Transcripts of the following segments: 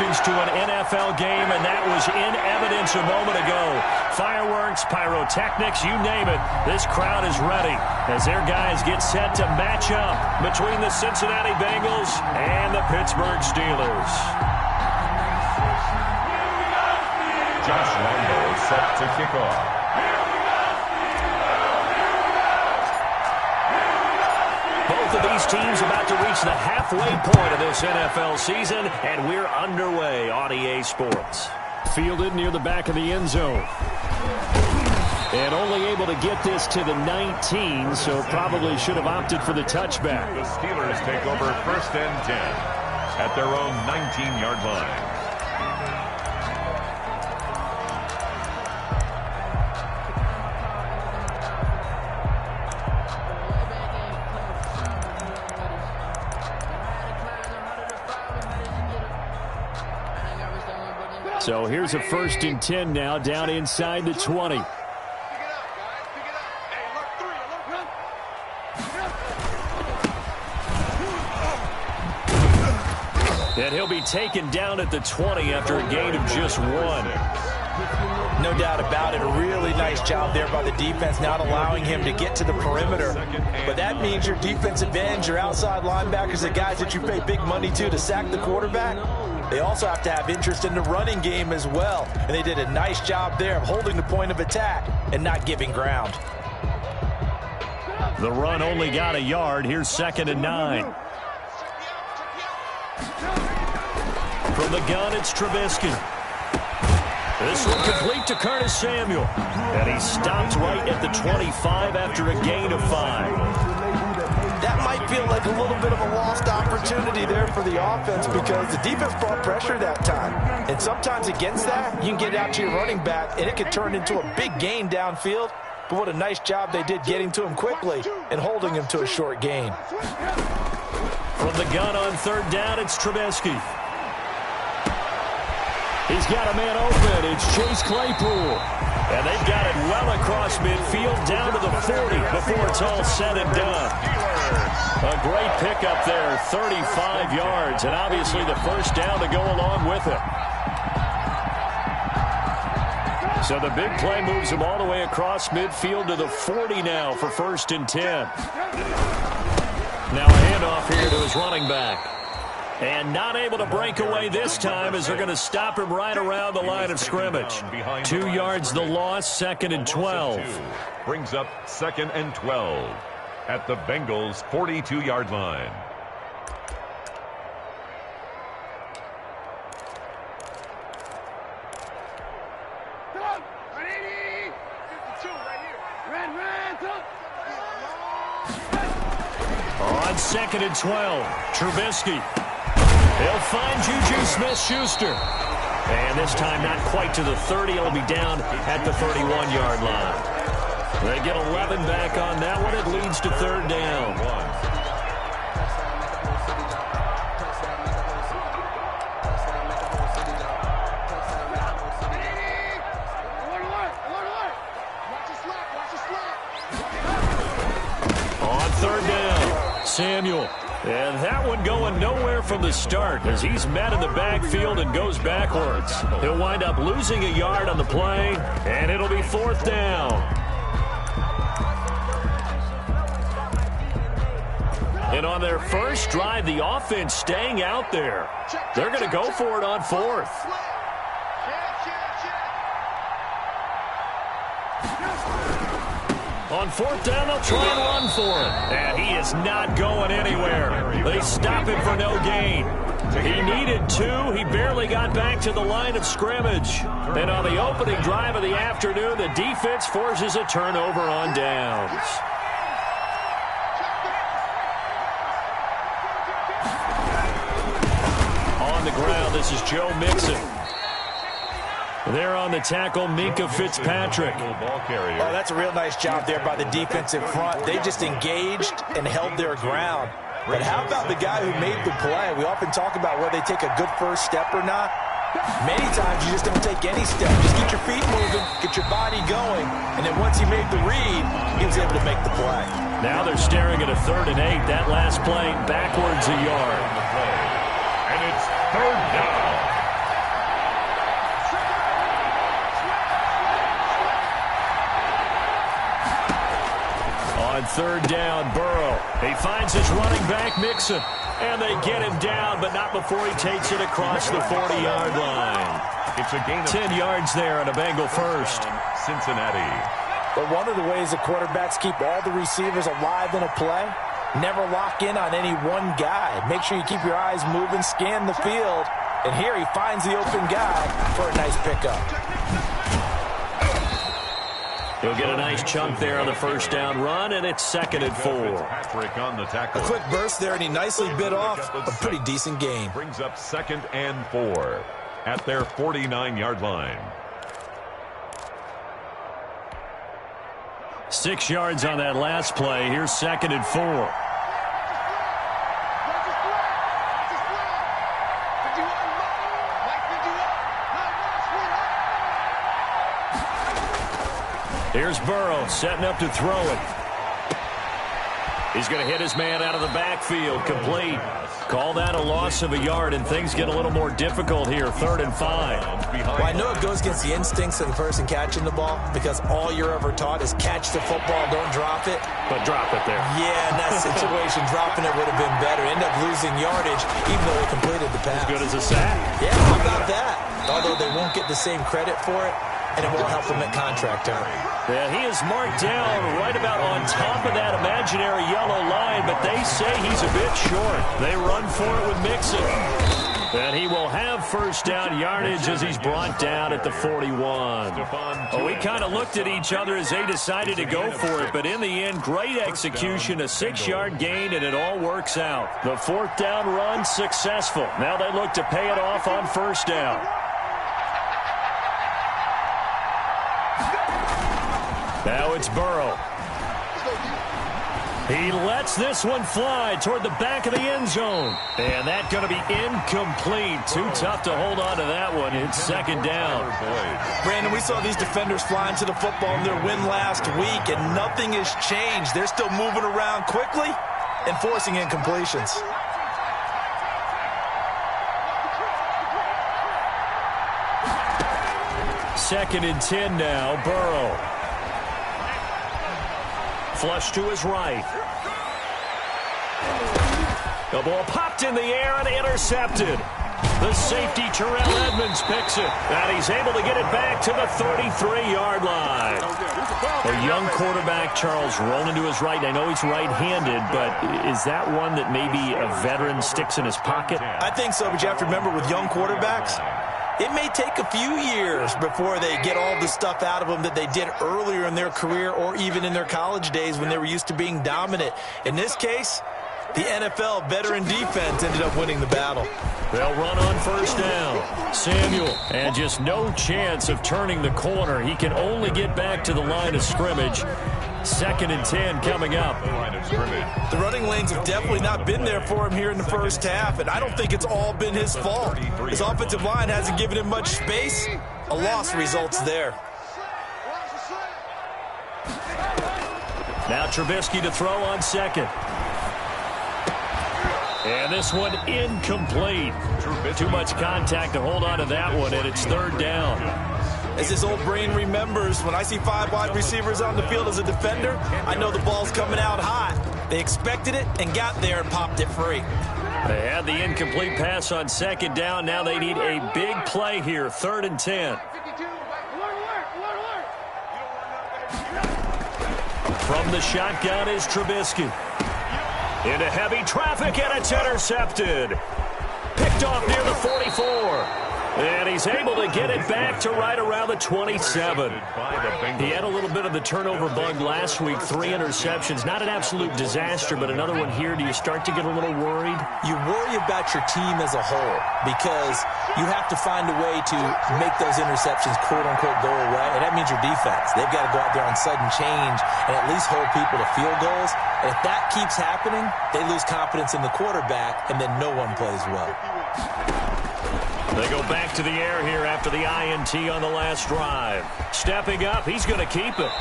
emotions to an NFL game, and that was in evidence a moment ago. Fireworks, pyrotechnics, you name it. This crowd is ready as their guys get set to match up between the Cincinnati Bengals and the Pittsburgh Steelers. Josh Lambo set to kick off. Both of these teams about to reach the halfway point of this NFL season, and we're underway on EA Sports. Fielded near the back of the end zone. And only able to get this to the 19, so probably should have opted for the touchback. The Steelers take over 1st and 10 at their own 19-yard line. So here's a 1st and 10 now, down inside the 20. And he'll be taken down at the 20 after a gain of just 1. No doubt about it. A really nice job there by the defense, not allowing him to get to the perimeter. But that means your defensive ends, your outside linebackers, the guys that you pay big money to sack the quarterback, they also have to have interest in the running game as well. And they did a nice job there of holding the point of attack and not giving ground. The run only got a yard. Here's 2nd and 9. From the gun, it's Trubisky. This one complete to Curtis Samuel. And he stopped right at the 25 after a gain of 5. That might feel like a little bit of a lost opportunity there for the offense because the defense brought pressure that time. And sometimes against that, you can get out to your running back, and it could turn into a big gain downfield. But what a nice job they did getting to him quickly and holding him to a short gain. From the gun on 3rd down, it's Trubisky. He's got a man open. It's Chase Claypool. And they've got it well across midfield down to the 40 before it's all said and done. A great pickup there, 35 yards, and obviously the 1st down to go along with it. So the big play moves him all the way across midfield to the 40 now for 1st and 10. Now a handoff here to his running back. And not able to break away this time as they're going to stop him right around the line of scrimmage. 2 yards the loss, 2nd and 12. Brings up 2nd and 12 at the Bengals' 42-yard line. On 2nd and 12, Trubisky. He'll find Juju Smith-Schuster. And this time not quite to the 30. It'll be down at the 31-yard line. They get 11 back on that one. It leads to 3rd down. On 3rd down, Samuel. And that one going nowhere from the start as he's met in the backfield and goes backwards. He'll wind up losing a yard on the play, and it'll be 4th down. And on their first drive, the offense staying out there. They're going to go for it on 4th. On 4th down, they'll try and run for it. And he is not going anywhere. They stop him for no gain. He needed 2. He barely got back to the line of scrimmage. And on the opening drive of the afternoon, the defense forces a turnover on downs. On the ground, this is Joe Mixon. There on the tackle, Minka Fitzpatrick. Oh, that's a real nice job there by the defensive front. They just engaged and held their ground. But how about the guy who made the play? We often talk about whether they take a good first step or not. Many times you just don't take any step. Just get your feet moving, get your body going, and then once he made the read, he was able to make the play. Now they're staring at a 3rd and 8. That last play backwards a yard. And it's 3rd down. Third down, Burrow. He finds his running back, Mixon. And they get him down, but not before he takes it across the 40-yard line. It's a gain of 10 yards there and a Bengal first. Cincinnati. But one of the ways the quarterbacks keep all the receivers alive in a play, never lock in on any one guy. Make sure you keep your eyes moving, scan the field. And here he finds the open guy for a nice pickup. He'll get a nice chunk there on the first down run, and it's 2nd and 4. On the tackle. A quick burst there, and he nicely bit off a pretty decent gain. Brings up 2nd and 4 at their 49-yard line. 6 yards on that last play. Here's 2nd and 4. Here's Burrow setting up to throw it. He's going to hit his man out of the backfield. Complete. Call that a loss of a yard, and things get a little more difficult here. 3rd and 5. Well, I know it goes against the instincts of the person catching the ball because all you're ever taught is catch the football, don't drop it. But drop it there. Yeah, in that situation, dropping it would have been better. End up losing yardage, even though they completed the pass. As good as a sack. Yeah, how about that? Although they won't get the same credit for it, and it won't help them at contract time. Yeah, he is marked down right about on top of that imaginary yellow line, but they say he's a bit short. They run for it with Mixon. And he will have first down yardage as he's brought down at the 41. Oh, we kind of looked at each other as they decided to go for it, but in the end, great execution, a 6-yard gain, and it all works out. The 4th down run successful. Now they look to pay it off on first down. Now it's Burrow. He lets this one fly toward the back of the end zone. And that's going to be incomplete. Too tough to hold on to that one. It's 2nd down. Brandon, we saw these defenders flying to the football in their win last week, and nothing has changed. They're still moving around quickly and forcing incompletions. Second and 10 now, Burrow. Flush to his right. The ball popped in the air and intercepted. The safety, Terrell Edmonds, picks it. And he's able to get it back to the 33-yard line. A young quarterback, Charles, rolling to his right. I know he's right-handed, but is that one that maybe a veteran sticks in his pocket? I think so, but you have to remember with young quarterbacks, it may take a few years before they get all the stuff out of them that they did earlier in their career or even in their college days when they were used to being dominant. In this case, the NFL veteran defense ended up winning the battle. They'll run on first down. Samuel, and just no chance of turning the corner. He can only get back to the line of scrimmage. 2nd and 10 coming up. The running lanes have definitely not been there for him here in the first half, and I don't think it's all been his fault. His offensive line hasn't given him much space. A loss results there. Now Trubisky to throw on second. And this one incomplete. Too much contact to hold on to that one, and it's 3rd down. As his old brain remembers, when I see 5 wide receivers on the field as a defender, I know the ball's coming out hot. They expected it and got there and popped it free. They had the incomplete pass on 2nd down. Now they need a big play here, 3rd and 10. From the shotgun is Trubisky. Into heavy traffic, and it's intercepted. Picked off near the 44. And he's able to get it back to right around the 27. He had a little bit of the turnover bug last week, 3 interceptions. Not an absolute disaster, but another one here. Do you start to get a little worried? You worry about your team as a whole because you have to find a way to make those interceptions, quote-unquote, go away, and that means your defense. They've got to go out there on sudden change and at least hold people to field goals. And if that keeps happening, they lose confidence in the quarterback, and then no one plays well. They go back to the air here after the INT on the last drive. Stepping up, he's going to keep it.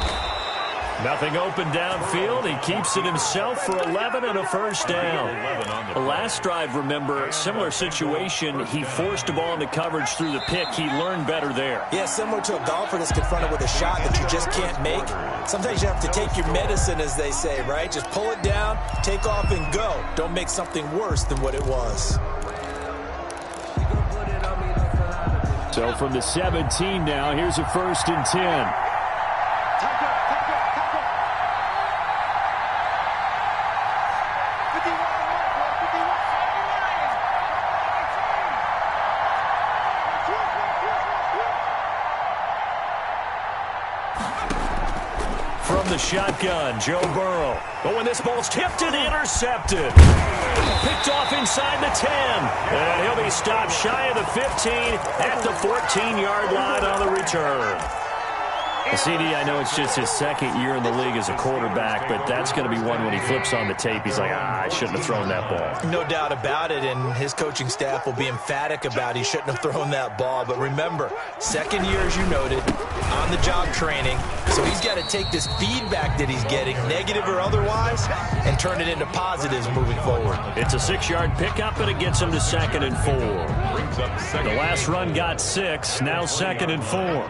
Nothing open downfield. He keeps it himself for 11 and a first down. The last drive, remember, similar situation. He forced the ball into coverage through the pick. He learned better there. Yeah, similar to a golfer that's confronted with a shot that you just can't make. Sometimes you have to take your medicine, as they say, right? Just pull it down, take off, and go. Don't make something worse than what it was. So from the 17 now, here's a 1st and 10. From the shotgun, Joe Burrow. But when this ball's tipped and intercepted. Picked off inside the 10. And he'll be stopped shy of the 15 at the 14-yard line on the return. CD, I know it's just his second year in the league as a quarterback, but that's going to be one when he flips on the tape. He's like, I shouldn't have thrown that ball. No doubt about it, and his coaching staff will be emphatic about he shouldn't have thrown that ball. But remember, second year, as you noted, on-the-job training. So he's got to take this feedback that he's getting, negative or otherwise, and turn it into positives moving forward. It's a 6-yard pickup, and it gets him to 2nd and 4. The last run got 6, now 2nd and 4.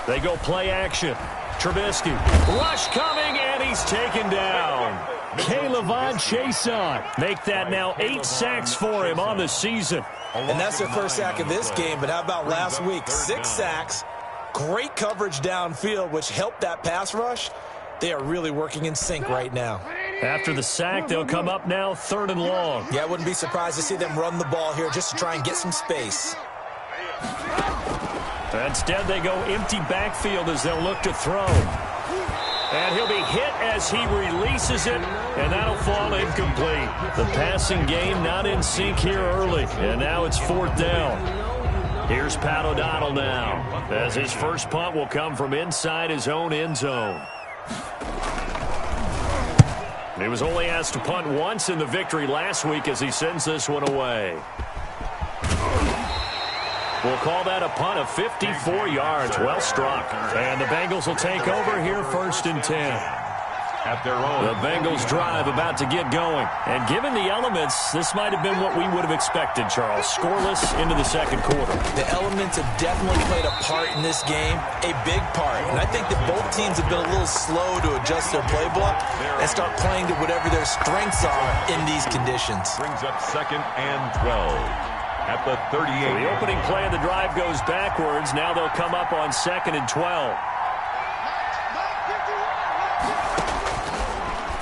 They go play action. Trubisky. Rush coming, and he's taken down. K'Lavon Chaisson. Make that now 8 sacks for him on the season. And that's their first sack of this game, but how about last week? 6 sacks, great coverage downfield, which helped that pass rush. They are really working in sync right now. After the sack, they'll come up now 3rd and long. Yeah, I wouldn't be surprised to see them run the ball here just to try and get some space. Instead, they go empty backfield as they'll look to throw. And he'll be hit as he releases it, and that'll fall incomplete. The passing game not in sync here early, and now it's 4th down. Here's Pat O'Donnell now, as his first punt will come from inside his own end zone. He was only asked to punt once in the victory last week as he sends this one away. We'll call that a punt of 54 yards. Well struck. And the Bengals will take over here 1st and 10. At their own. The Bengals drive about to get going. And given the elements, this might have been what we would have expected, Charles. Scoreless into the 2nd quarter. The elements have definitely played a part in this game, a big part. And I think that both teams have been a little slow to adjust their playbook and start playing to whatever their strengths are in these conditions. Brings up 2nd and 12. At the 38. So the opening play of the drive goes backwards. Now they'll come up on 2nd and 12.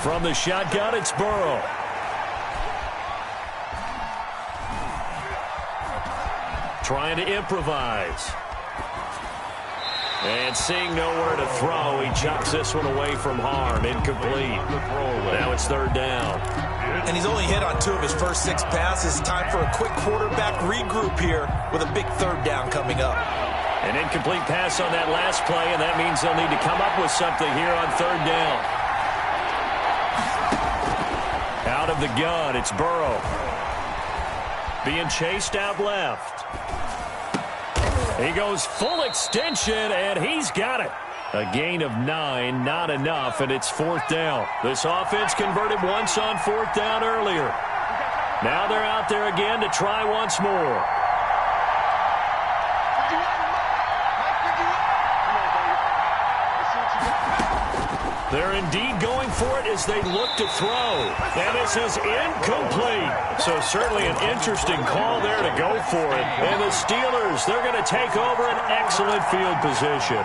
From the shotgun, it's Burrow. Trying to improvise. And seeing nowhere to throw, he chucks this one away from harm. Incomplete. Now it's 3rd down. And he's only hit on 2 of his first 6 passes. Time for a quick quarterback regroup here with a big 3rd down coming up. An incomplete pass on that last play, and that means they'll need to come up with something here on 3rd down. Out of the gun, it's Burrow. Being chased out left. He goes full extension, and he's got it. A gain of 9, not enough, and it's 4th down. This offense converted once on 4th down earlier. Now they're out there again to try once more. They're indeed going for it as they look to throw. And this is incomplete. So certainly an interesting call there to go for it. And the Steelers, they're going to take over an excellent field position.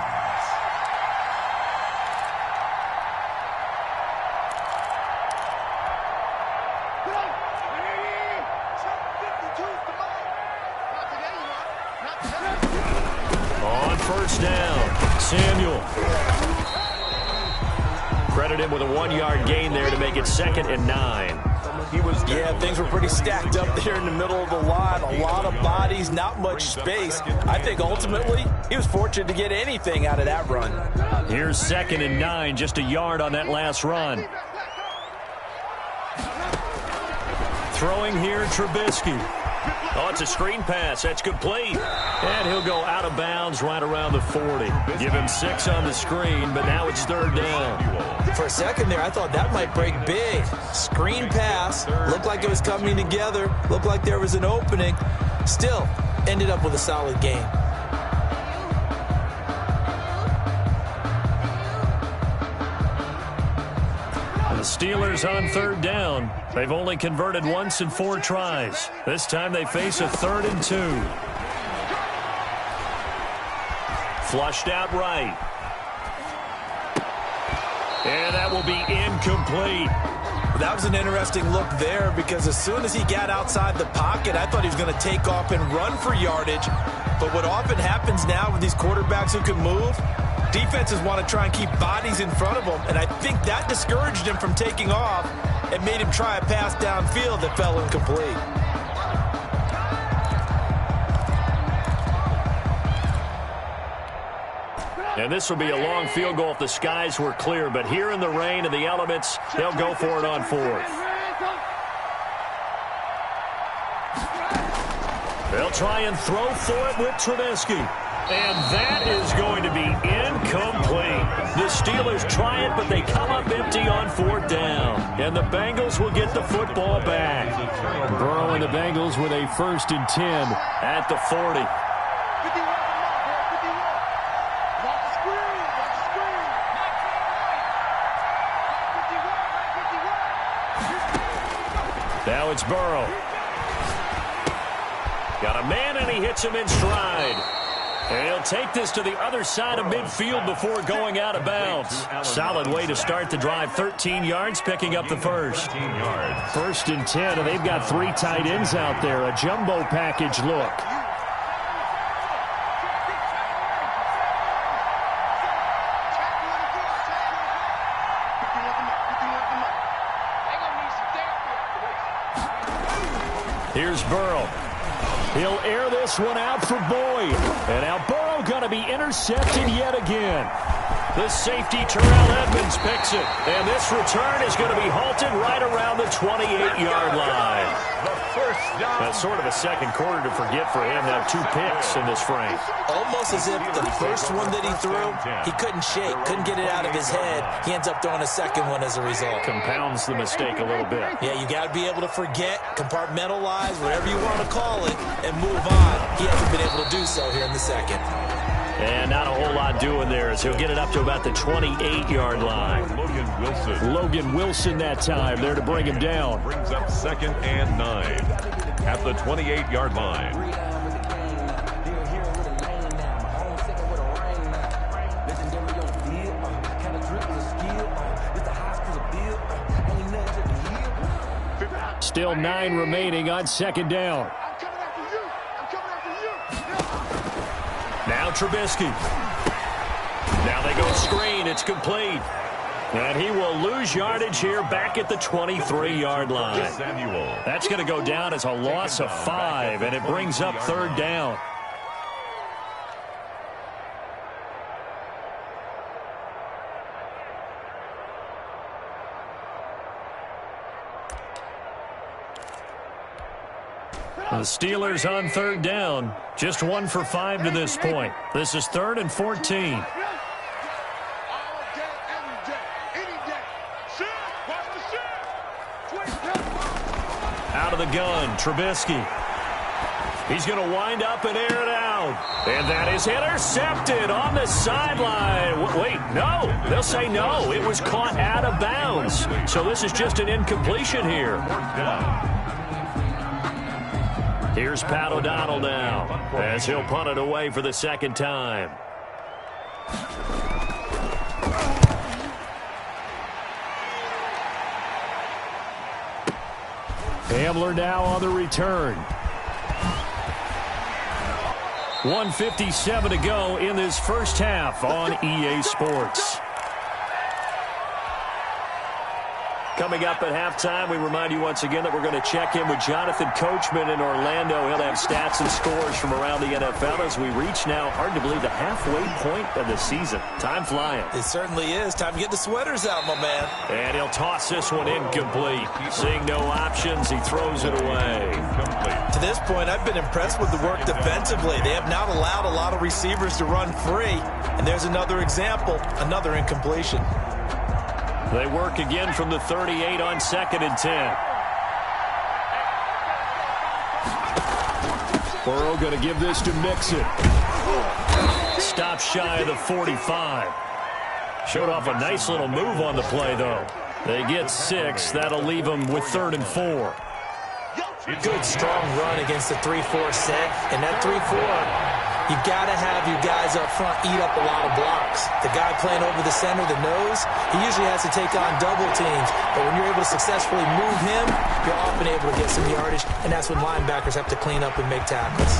On 1st down, Samuel. Credit him with a 1-yard gain there to make it 2nd and 9. Yeah, things were pretty stacked up there in the middle of the line. A lot of bodies, not much space. I think ultimately he was fortunate to get anything out of that run. Here's 2nd and 9, just a yard on that last run. Throwing here, Trubisky. Oh, it's a screen pass. That's complete. And he'll go out of bounds right around the 40. Give him 6 on the screen, but now it's 3rd down. For a second there, I thought that might break big. Screen pass. Looked like it was coming together. Looked like there was an opening. Still, ended up with a solid game. The Steelers on 3rd down. They've only converted once in 4 tries. This time they face a 3rd and 2. Flushed out right. And that will be incomplete. That was an interesting look there because as soon as he got outside the pocket, I thought he was going to take off and run for yardage. But what often happens now with these quarterbacks who can move, defenses want to try and keep bodies in front of them, and I think that discouraged him from taking off and made him try a pass downfield that fell incomplete. And this will be a long field goal if the skies were clear, but here in the rain and the elements, they'll go for it on 4th. They'll try and throw for it with Trubisky. And that is going to be incomplete. The Steelers try it, but they come up empty on 4th down. And the Bengals will get the football back. Burrow and the Bengals with a 1st and 10 at the 40. Now it's Burrow. Got a man, and he hits him in stride. And he'll take this to the other side of midfield before going out of bounds. Solid way to start the drive. 13 yards, picking up the 1st. 1st and 10, and they've got 3 tight ends out there. A jumbo package look. Here's Burrow. He'll air this one out for Boyd. And now Burrow going to be intercepted yet again. The safety, Terrell Edmonds, picks it. And this return is going to be halted right around the 28-yard line. That's sort of a second quarter to forget for him. Now 2 picks in this frame. Almost as if the first one that he threw, he couldn't shake, couldn't get it out of his head. He ends up throwing a second one as a result. Compounds the mistake a little bit. Yeah, you got to be able to forget, compartmentalize, whatever you want to call it, and move on. He hasn't been able to do so here in the second. And not a whole lot doing there as he'll get it up to about the 28-yard line. Logan Wilson that time there to bring him down. Brings up 2nd and 9 at the 28-yard line. Still 9 remaining on 2nd down. Now Trubisky. Now they go screen. It's complete. And he will lose yardage here back at the 23-yard line. That's going to go down as a loss of 5, and it brings up 3rd down. The Steelers on 3rd down. Just 1 for 5 to this point. This is 3rd and 14. Out of the gun, Trubisky. He's going to wind up and air it out. And that is intercepted on the sideline. Wait, no. They'll say no. It was caught out of bounds. So this is just an incompletion here. Here's Pat O'Donnell now as he'll punt it away for the 2nd time. Hamler now on the return. 1:57 to go in this first half on EA Sports. Coming up at halftime, we remind you once again that we're going to check in with Jonathan Coachman in Orlando. He'll have stats and scores from around the NFL as we reach now, hard to believe, the halfway point of the season. Time flying. It certainly is. Time to get the sweaters out, my man. And he'll toss this one incomplete. Seeing no options, he throws it away. To this point, I've been impressed with the work defensively. They have not allowed a lot of receivers to run free. And there's another example, another incompletion. They work again from the 38 on 2nd and 10. Burrow going to give this to Mixon. Stop shy of the 45. Showed off a nice little move on the play, though. They get 6. That'll leave them with 3rd and 4. Good, strong run against the 3-4 set. And that 3-4... you got to have your guys up front eat up a lot of blocks. The guy playing over the center, the nose, he usually has to take on double teams. But when you're able to successfully move him, you're often able to get some yardage, and that's when linebackers have to clean up and make tackles.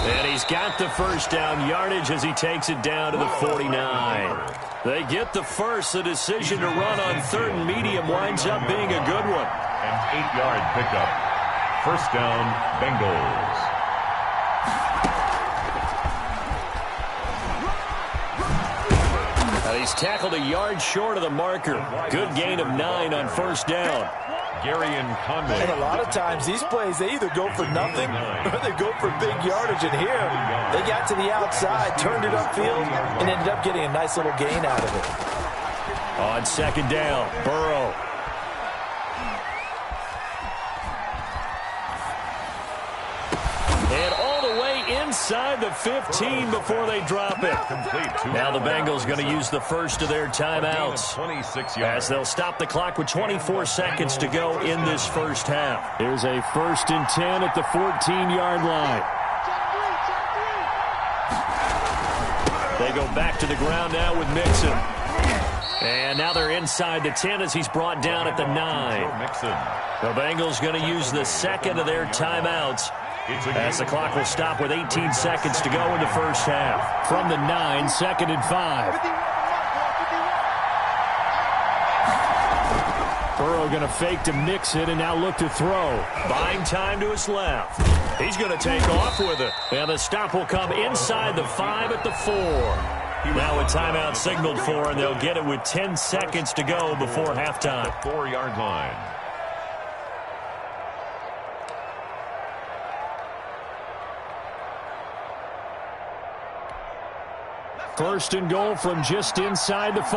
And he's got the first down yardage as he takes it down to the 49. They get the first. The decision to run on 3rd and medium winds up being a good one. An 8-yard pickup. First down, Bengals. He's tackled a yard short of the marker. Good gain of 9 on first down. Gary and Conway. And a lot of times these plays, they either go for nothing or they go for big yardage. And here, they got to the outside, turned it upfield, and ended up getting a nice little gain out of it. On 2nd down, Burrow. And all the way inside the 15 before they drop it. Now the Bengals going to use the first of their timeouts as they'll stop the clock with 24 seconds to go in this first half. Here's a 1st and 10 at the 14-yard line. They go back to the ground now with Mixon. And now they're inside the 10 as he's brought down at the 9. The Bengals going to use the second of their timeouts as the clock will stop with 18 seconds to go in the first half. From the 9, 2nd and 5. Burrow going to fake to Mixon and now look to throw. Buying time to his left. He's going to take off with it. And the stop will come inside the 5 at the 4. Now a timeout signaled for, and they'll get it with 10 seconds to go before halftime. 4-yard line. First and goal from just inside the 5.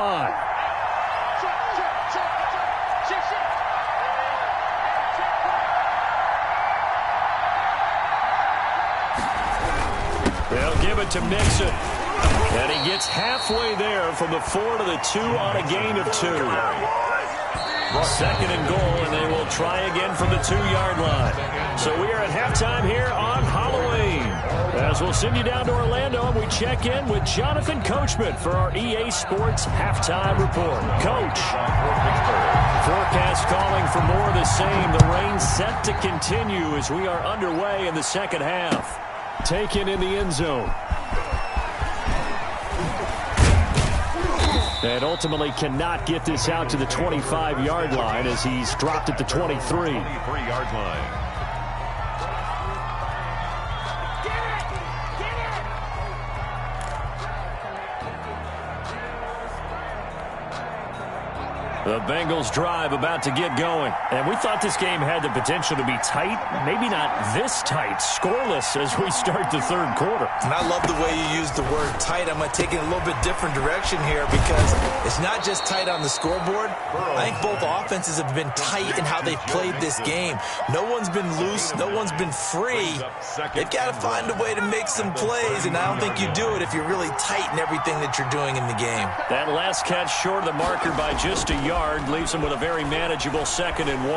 They'll give it to Mixon. And he gets halfway there from the 4 to the 2 on a gain of 2. 2nd and goal, and they will try again from the 2-yard line. So we are at halftime here on Halloween. As we'll send you down to Orlando, and we check in with Jonathan Coachman for our EA Sports Halftime Report. Coach. Forecast calling for more of the same. The rain set to continue as we are underway in the second half. Taken in the end zone. And ultimately cannot get this out to the 25-yard line as he's dropped at the 23. 23-yard line. The Bengals drive about to get going. And we thought this game had the potential to be tight. Maybe not this tight. Scoreless as we start the third quarter. And I love the way you use the word tight. I'm going to take it in a little bit different direction here because it's not just tight on the scoreboard. I think both offenses have been tight in how they've played this game. No one's been loose. No one's been free. They've got to find a way to make some plays, and I don't think you do it if you're really tight in everything that you're doing in the game. That last catch short of the marker by just a yard leaves him with a very manageable 2nd and 1.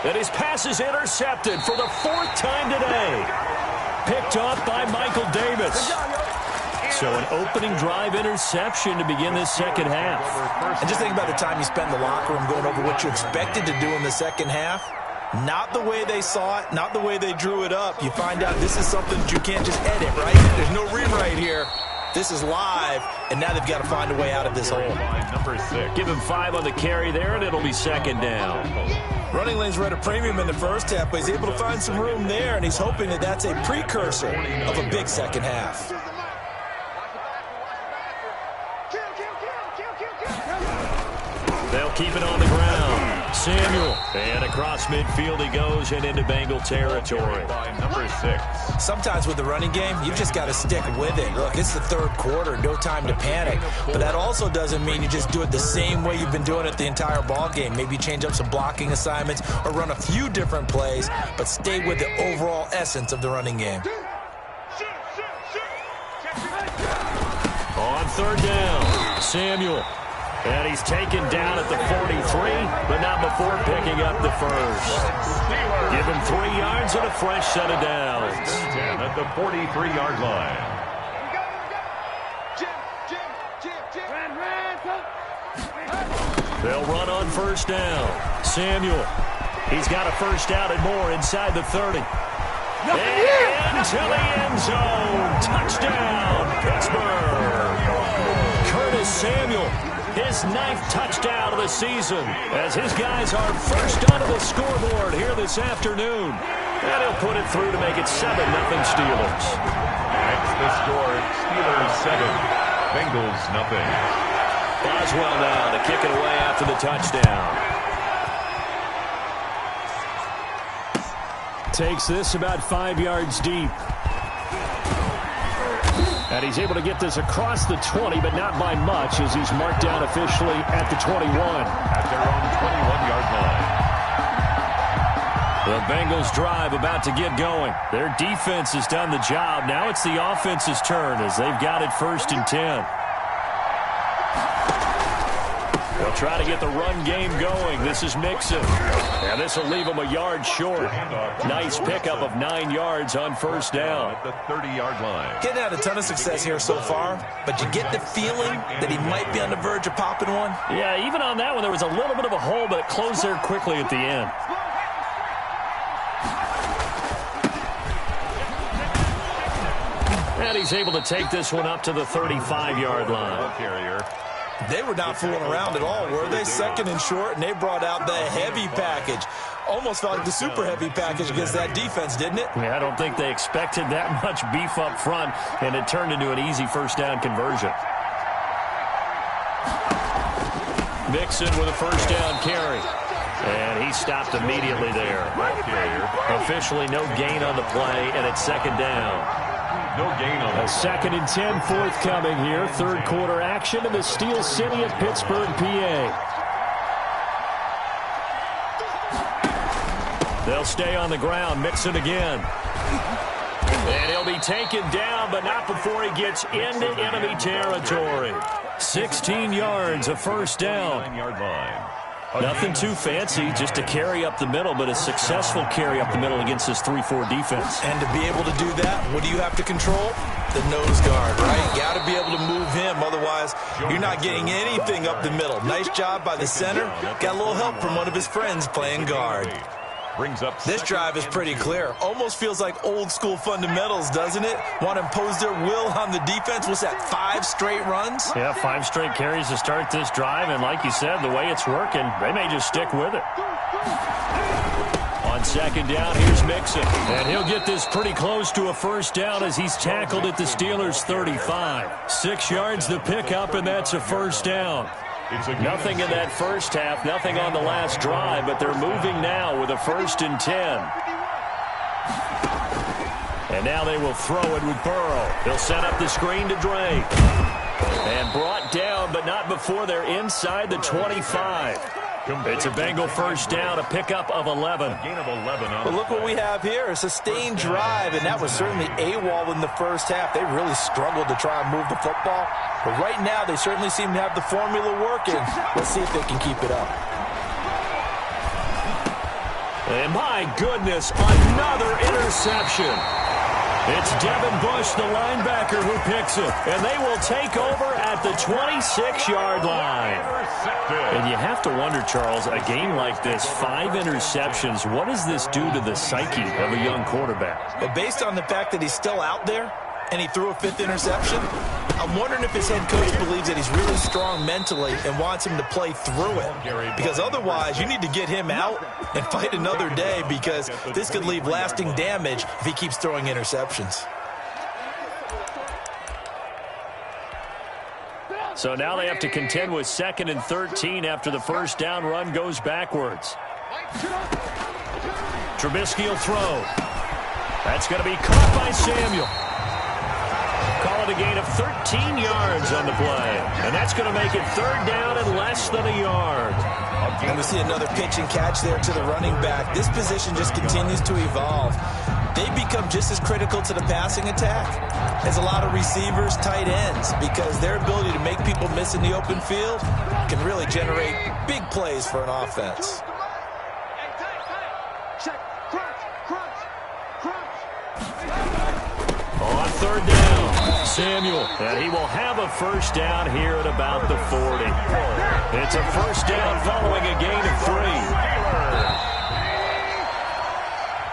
And his pass is intercepted for the 4th time today. Picked off by Michael Davis. So an opening drive interception to begin this second half. And just think about the time you spend in the locker room going over what you expected to do in the second half. Not the way they saw it, not the way they drew it up. You find out this is something that you can't just edit, right? There's no rewrite here. This is live, and now they've got to find a way out of this hole. Number 6. Give him 5 on the carry there, and it'll be second down. Running lanes were at a premium in the first half, but he's able to find some room there, and he's hoping that that's a precursor of a big second half. They'll keep it on the ground. Samuel. And across midfield he goes and into Bengal territory. By number 6. Sometimes with the running game, you've just got to stick with it. Look, it's the third quarter, no time to panic. But that also doesn't mean you just do it the same way you've been doing it the entire ball game. Maybe change up some blocking assignments or run a few different plays, but stay with the overall essence of the running game. On third down, Samuel. And he's taken down at the 43, but not before picking up the first. Give him 3 yards and a fresh set of downs. And at the 43-yard line. They'll run on first down. Samuel. He's got a first down and more inside the 30. And to the end zone. Touchdown, Pittsburgh. Curtis Samuel. His 9th touchdown of the season as his guys are first onto the scoreboard here this afternoon. And he'll put it through to make it 7-0 Steelers. That's the score. Steelers 7, Bengals 0. Boswell now to kick it away after the touchdown. Takes this about 5 yards deep. And he's able to get this across the 20, but not by much, as he's marked down officially at the 21. At their own 21-yard line. The Bengals drive about to get going. Their defense has done the job. Now it's the offense's turn as they've got it 1st and 10. They'll try to get the run game going. This is Mixon. And this will leave him a yard short. Nice pickup of 9 yards on first down. At the 30-yard line. Getting had a ton of success here so far, but you get the feeling that he might be on the verge of popping one. Yeah, even on that one, there was a little bit of a hole, but it closed there quickly at the end. And he's able to take this one up to the 35-yard line. Carrier. They were not fooling around at all, were they? 2nd and short, and they brought out the heavy package. Almost felt like the super heavy package against that defense, didn't it? Yeah, I don't think they expected that much beef up front, and it turned into an easy first down conversion. Mixon with a first down carry. And he stopped immediately there. Officially no gain on the play, and it's 2nd down. No gain on A 2nd and 10 forthcoming here. 3rd quarter action in the Steel City of Pittsburgh, PA. They'll stay on the ground. Mixon again. And he'll be taken down, but not before he gets into enemy territory. 16 yards, a first down. 9-yard line. Nothing too fancy, just a carry up the middle, but a successful carry up the middle against this 3-4 defense. And to be able to do that, what do you have to control? The nose guard, right? Got to be able to move him. Otherwise, you're not getting anything up the middle. Nice job by the center. Got a little help from one of his friends playing guard. Brings up this drive is pretty clear. Almost feels like old school fundamentals, doesn't it? Want to impose their will on the defense. What's that, 5 straight runs? Yeah, 5 straight carries to start this drive. And like you said, the way it's working, they may just stick with it. On 2nd down, here's Mixon. And he'll get this pretty close to a first down as he's tackled at the Steelers' 35. 6 yards the pickup, and that's a first down. Nothing in that first half, nothing on the last drive, but they're moving now with a 1st and 10. And now they will throw it with Burrow. They'll set up the screen to Drake. And brought down, but not before they're inside the 25. It's a Bengal first down, a pickup of 11. Gain of 11 on But look what we have here, a sustained drive, and that was certainly AWOL in the first half. They really struggled to try and move the football. But right now, they certainly seem to have the formula working. Let's see if they can keep it up. And my goodness, another interception. It's Devin Bush, the linebacker, who picks it. And they will take over at the 26-yard line. And you have to wonder, Charles, a game like this, 5 interceptions, what does this do to the psyche of a young quarterback? But based on the fact that he's still out there and he threw a 5th interception, I'm wondering if his head coach believes that he's really strong mentally and wants him to play through it. Because otherwise, you need to get him out and fight another day, because this could leave lasting damage if he keeps throwing interceptions. So now they have to contend with 2nd and 13 after the first down run goes backwards. Trubisky will throw. That's going to be caught by Samuel. Call it a gain of 13 yards on the play. And that's going to make it 3rd down and less than a yard. And we see another pitch and catch there to the running back. This position just continues to evolve. They become just as critical to the passing attack as a lot of receivers, tight ends, because their ability to make people miss in the open field can really generate big plays for an offense. On 3rd down, Samuel, and he will have a first down here at about the 40. It's a first down following a gain of 3.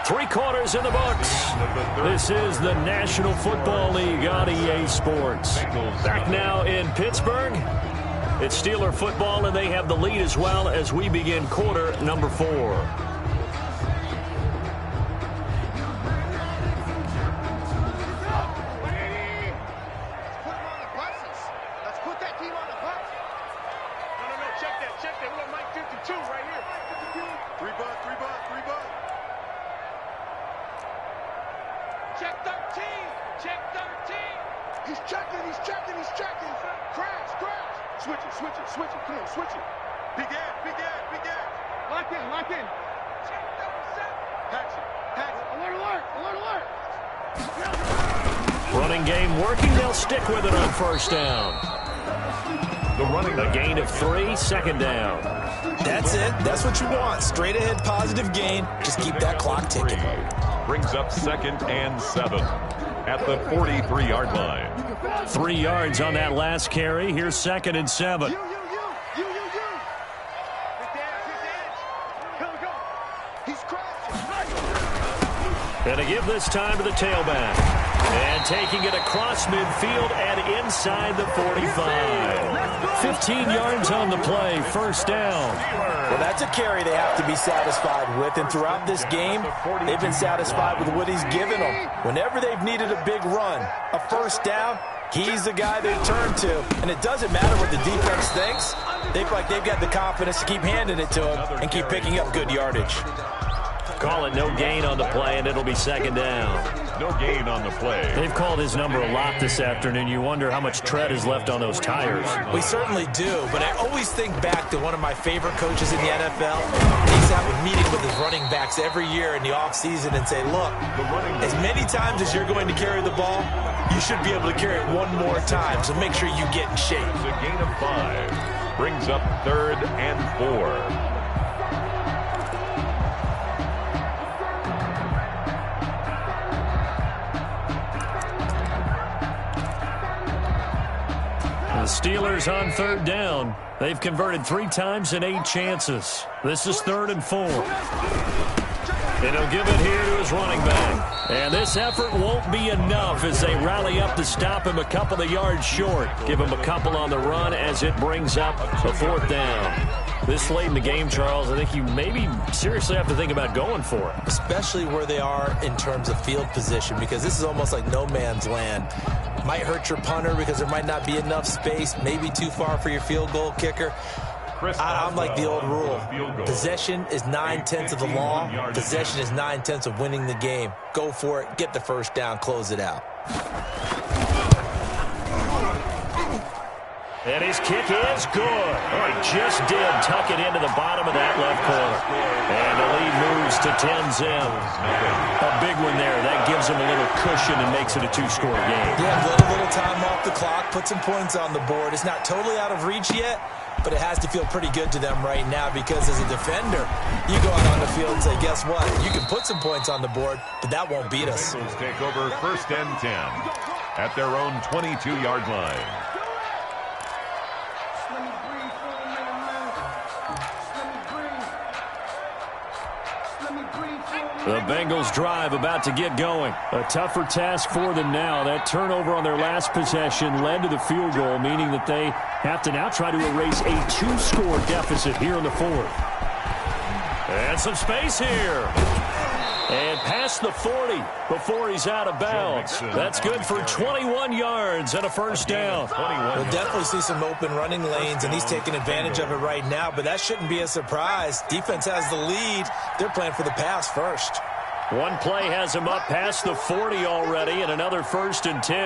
3 quarters in the books. This is the National Football League on EA Sports. Back now in Pittsburgh. It's Steeler football, and they have the lead as well as we begin quarter number 4. Running game working. They'll stick with it on first down. A gain of 3, 2nd down. That's it. That's what you want. Straight ahead positive gain. Just keep that clock ticking. Brings up 2nd and 7 at the 43-yard line. 3 yards on that last carry. Here's 2nd and 7. And to give this time to the tailback. And taking it across midfield and inside the 45. 15 yards on the play, first down. Well, that's a carry they have to be satisfied with. And throughout this game, they've been satisfied with what he's given them. Whenever they've needed a big run, a first down, he's the guy they turn to. And it doesn't matter what the defense thinks. They feel like they've got the confidence to keep handing it to him and keep picking up good yardage. Call it no gain on the play, and it'll be 2nd down. No gain on the play. They've called his number a lot this afternoon. You wonder how much tread is left on those tires. We certainly do, but I always think back to one of my favorite coaches in the NFL. He used to have a meeting with his running backs every year in the offseason and say, look, as many times as you're going to carry the ball, you should be able to carry it one more time, so make sure you get in shape. It's a gain of 5. Brings up 3rd and 4. The Steelers on 3rd down. They've converted 3 times in 8 chances. This is 3rd and 4. And he'll give it here to his running back. And this effort won't be enough as they rally up to stop him a couple of yards short. Give him a couple on the run as it brings up a 4th down. This late in the game, Charles, I think you maybe seriously have to think about going for it. Especially where they are in terms of field position, because this is almost like no man's land. Might hurt your punter because there might not be enough space, maybe too far for your field goal kicker. I'm like the old rule. Possession is 9/10 of the law. Possession is 9/10 of winning the game. Go for it. Get the first down. Close it out. And his kick is good. Oh, he just did tuck it into the bottom of that left corner. And the lead moves to 10-0. A big one there. That gives him a little cushion and makes it a 2-score game. Yeah, little time off the clock. Put some points on the board. It's not totally out of reach yet, but it has to feel pretty good to them right now, because as a defender, you go out on the field and say, guess what? You can put some points on the board, but that won't beat us. Bengals take over 1st and 10 at their own 22-yard line. The Bengals drive about to get going. A tougher task for them now. That turnover on their last possession led to the field goal, meaning that they have to now try to erase a 2-score deficit here in the fourth. And some space here. And past the 40 before he's out of bounds. That's good for 21 yards and a first down. We'll definitely see some open running lanes, and he's taking advantage of it right now, but that shouldn't be a surprise. Defense has the lead. They're playing for the pass first. One play has him up past the 40 already, and another 1st and 10.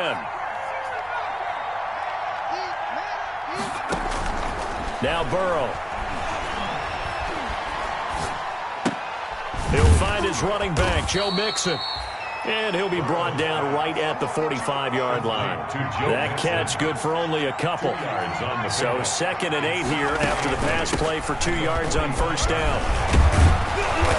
Now Burrow. He'll find his running back, Joe Mixon. And he'll be brought down right at the 45-yard line. That catch good for only a couple. So 2nd and 8 here after the pass play for 2 yards on first down.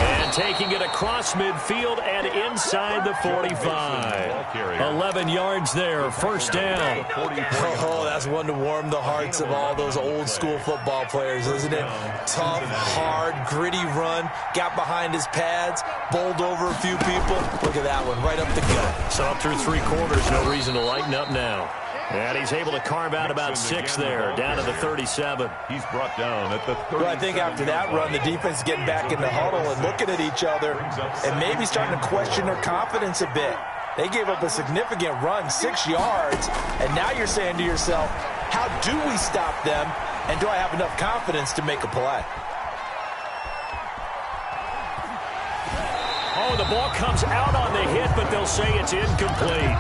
And taking it across midfield and inside the 45. 11 yards there, first down. Oh, that's one to warm the hearts of all those old-school football players, isn't it? Tough, hard, gritty run. Got behind his pads, bowled over a few people. Look at that one, right up the gut. So up through 3 quarters, no reason to lighten up now. And he's able to carve out about 6 there, down to the 37. He's brought down at the 37. Well, I think after that run, the defense is getting back in the huddle and looking at each other and maybe starting to question their confidence a bit. They gave up a significant run, 6 yards, and now you're saying to yourself, how do we stop them, and do I have enough confidence to make a play? Oh, the ball comes out on the hit, but they'll say it's incomplete.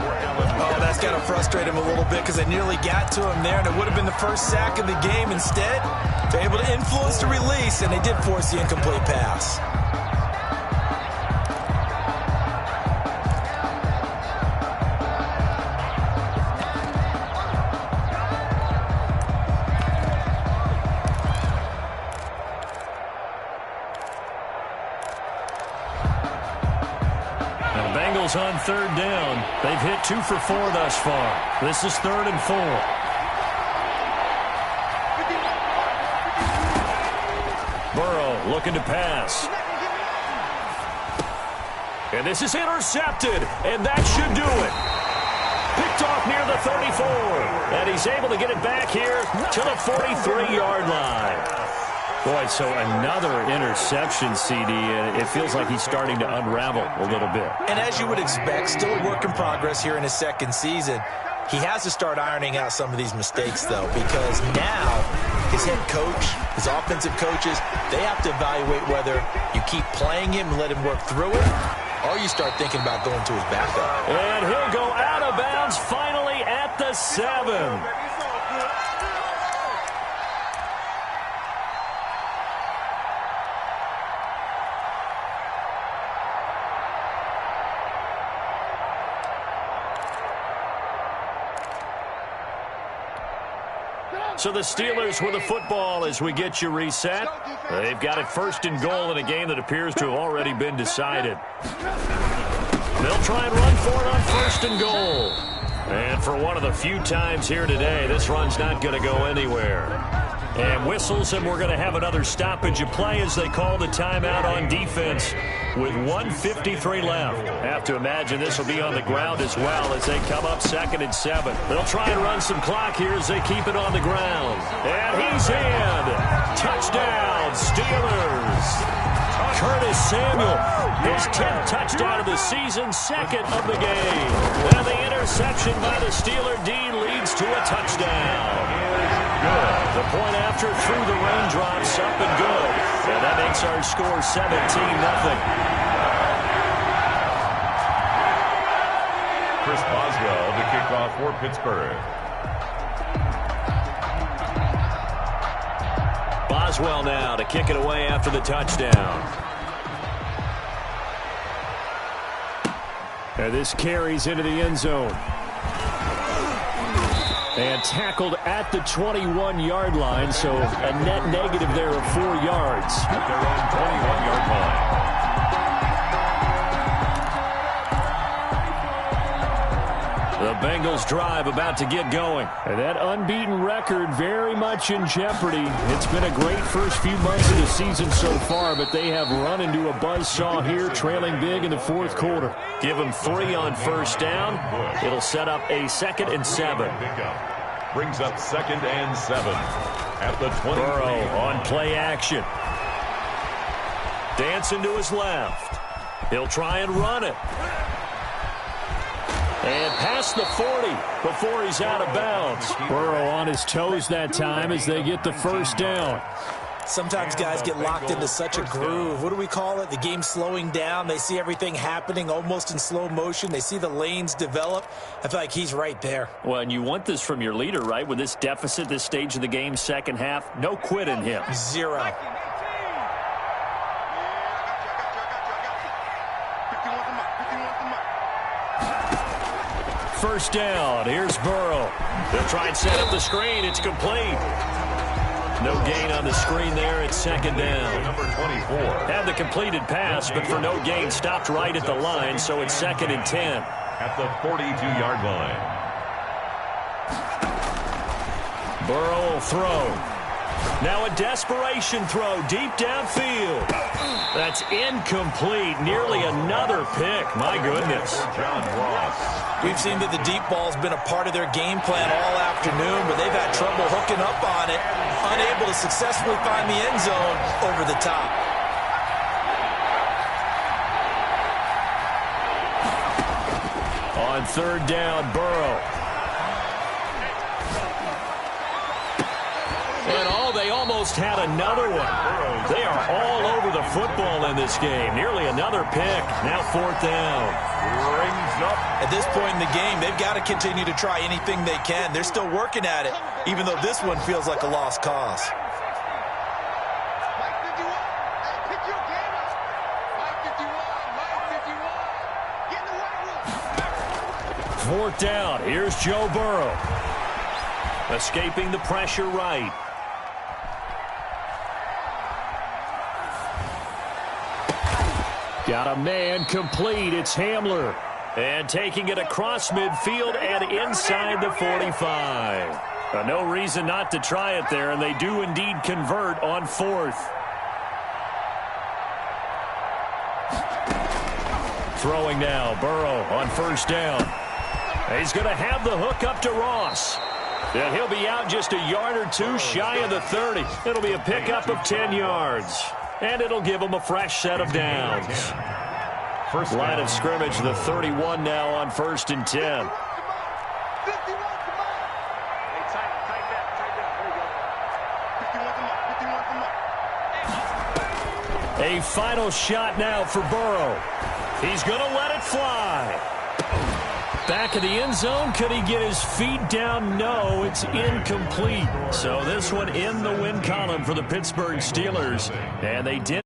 Oh, that's got to frustrate him a little bit because they nearly got to him there, and it would have been the first sack of the game. Instead, they're able to influence the release, and they did force the incomplete pass. On 3rd down. They've hit 2 for 4 thus far. This is 3rd and 4. Burrow looking to pass. And this is intercepted, and that should do it. Picked off near the 34, and he's able to get it back here to the 43-yard line. Boy, so another interception, CD, and it feels like he's starting to unravel a little bit. And as you would expect, still a work in progress here in his 2nd season. He has to start ironing out some of these mistakes, though, because now his head coach, his offensive coaches, they have to evaluate whether you keep playing him and let him work through it, or you start thinking about going to his backup. And he'll go out of bounds finally at the 7. So the Steelers with the football as we get you reset. They've got it 1st and goal in a game that appears to have already been decided. They'll try and run for it on 1st and goal. And for one of the few times here today, this run's not going to go anywhere. And whistles, and we're going to have another stoppage of play as they call the timeout on defense with 1:53 left. I have to imagine this will be on the ground as well as they come up 2nd and 7. They'll try and run some clock here as they keep it on the ground. And he's in. Touchdown, Steelers. Curtis Samuel, his 10th touchdown of the season, 2nd of the game. And the interception by the Steeler D leads to a touchdown. The point after through the raindrops, up and good. And that makes our score 17-0. Chris Boswell to kick off for Pittsburgh. Boswell now to kick it away after the touchdown. And this carries into the end zone. And tackled at the 21-yard line, so a net negative there of 4 yards. At their own 21-yard line. The Bengals drive about to get going. And that unbeaten record very much in jeopardy. It's been a great first few months of the season so far, but they have run into a buzzsaw here, trailing big in the fourth quarter. Give them 3 on first down. It'll set up a 2nd and 7. Brings up 2nd and 7 at the 20. Burrow on play action. Dancing to his left. He'll try and run it. And past the 40 before he's out of bounds. Burrow on his toes that time as they get the first down. Sometimes guys get locked into such a groove. What do we call it? The game slowing down. They see everything happening almost in slow motion. They see the lanes develop. I feel like he's right there. Well, and you want this from your leader, right? With this deficit, this stage of the game, second half, no quit in him. 0. First down. Here's Burrow. They'll try and set up the screen. It's complete. No gain on the screen there. It's 2nd down. Number 24. Had the completed pass, but for no gain, stopped right at the line, so it's 2nd and 10. At the 42-yard line. Burrow will throw. Now a desperation throw deep downfield. That's incomplete. Nearly another pick. My goodness. John Ross. We've seen that the deep ball's been a part of their game plan all afternoon, but they've had trouble hooking up on it, unable to successfully find the end zone over the top. On 3rd down, Burrow. And they almost had another one. They are all over the football in this game. Nearly another pick. Now 4th down. Brings up. At this point in the game, they've got to continue to try anything they can. They're still working at it, even though this one feels like a lost cause. Fourth down. Here's Joe Burrow. Escaping the pressure right. Got a man complete. It's Hamler. And taking it across midfield and inside the 45. No reason not to try it there, and they do indeed convert on 4th. Throwing now. Burrow on first down. He's going to have the hook up to Ross. And he'll be out just a yard or two shy of the 30. It'll be a pickup of 10 yards. And it'll give them a fresh set of downs. First line of scrimmage, the 31 now on 1st and 10. A final shot now for Burrow. He's going to let it fly. Back of the end zone. Could he get his feet down? No, it's incomplete. So this one in the win column for the Pittsburgh Steelers. And they did.